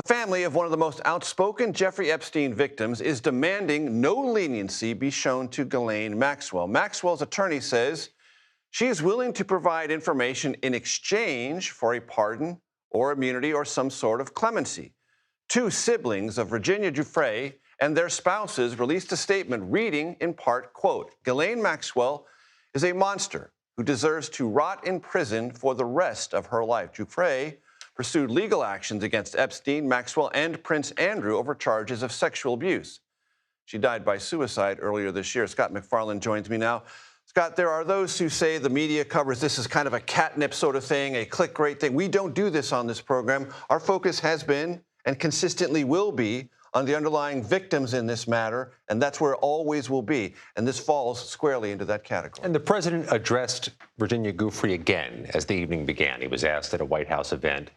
The family of one of the most outspoken Jeffrey Epstein victims is demanding no leniency be shown to Ghislaine Maxwell. Maxwell's attorney says she is willing to provide information in exchange for a pardon or immunity or some sort of clemency. Two siblings of Virginia Giuffre and their spouses released a statement reading in part, quote, Ghislaine Maxwell is a monster who deserves to rot in prison for the rest of her life. Giuffre pursued legal actions against Epstein, Maxwell, and Prince Andrew over charges of sexual abuse. She died by suicide earlier this year. Scott MacFarlane joins me now. Scott, there are those who say the media covers this as kind of a catnip sort of thing, a clickbait thing. We don't do this on this program. Our focus has been and consistently will be on the underlying victims in this matter, and that's where it always will be. And this falls squarely into that category. And the president addressed Virginia Giuffre again as the evening began. He was asked at a White House event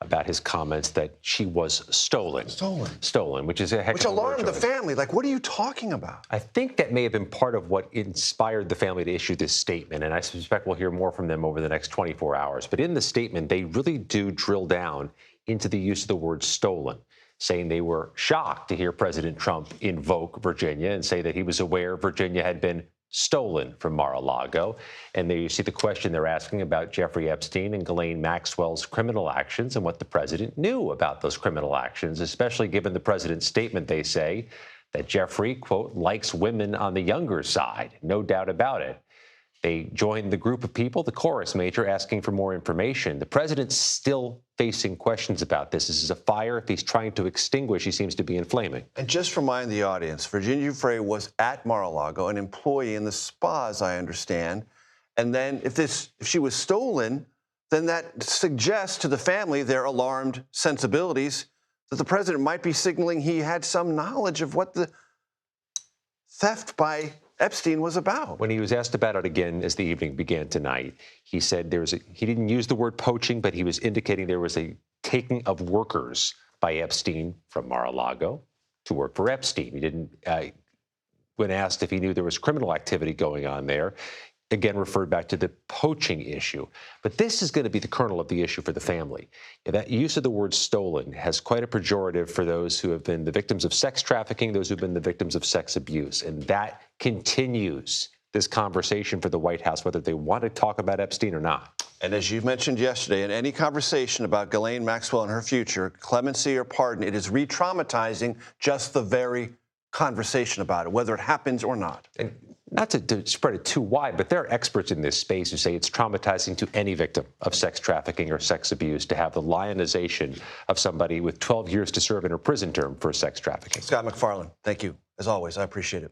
about his comments that she was stolen. Stolen, which is a heck of a word alarmed the choice. family. Like, what are you talking about? I think that may have been part of what inspired the family to issue this statement, and I suspect we'll hear more from them over the next 24 hours. But in the statement, they really do drill down into the use of the word stolen, saying they were shocked to hear President Trump invoke Virginia and say that he was aware Virginia had been stolen from Mar-a-Lago. And there you see the question they're asking about Jeffrey Epstein and Ghislaine Maxwell's criminal actions and what the president knew about those criminal actions, especially given the president's statement, they say, that Jeffrey, quote, likes women on the younger side. No doubt about it. They joined the group of people, the chorus major, asking for more information. The president's still facing questions about this. This is a fire. If he's trying to extinguish, he seems to be inflaming. And just remind the audience, Virginia Giuffre was at Mar-a-Lago, an employee in the spa, as I understand. And then if she was stolen, then that suggests to the family, their alarmed sensibilities, that the president might be signaling he had some knowledge of what the theft by Epstein was about. When he was asked about it again as the evening began tonight, he said he didn't use the word poaching, but he was indicating there was a taking of workers by Epstein from Mar-a-Lago to work for Epstein. He didn't, when asked if he knew there was criminal activity going on there, again referred back to the poaching issue. But this is going to be the kernel of the issue for the family. That use of the word stolen has quite a pejorative for those who have been the victims of sex trafficking, those who've been the victims of sex abuse. And that continues this conversation for the White House, whether they want to talk about Epstein or not. And as you mentioned yesterday, in any conversation about Ghislaine Maxwell and her future, clemency or pardon, it is re-traumatizing just the very conversation about it, whether it happens or not. And not to spread it too wide, but there are experts in this space who say it's traumatizing to any victim of sex trafficking or sex abuse to have the lionization of somebody with 12 years to serve in a prison term for sex trafficking. Scott MacFarlane, thank you. As always, I appreciate it.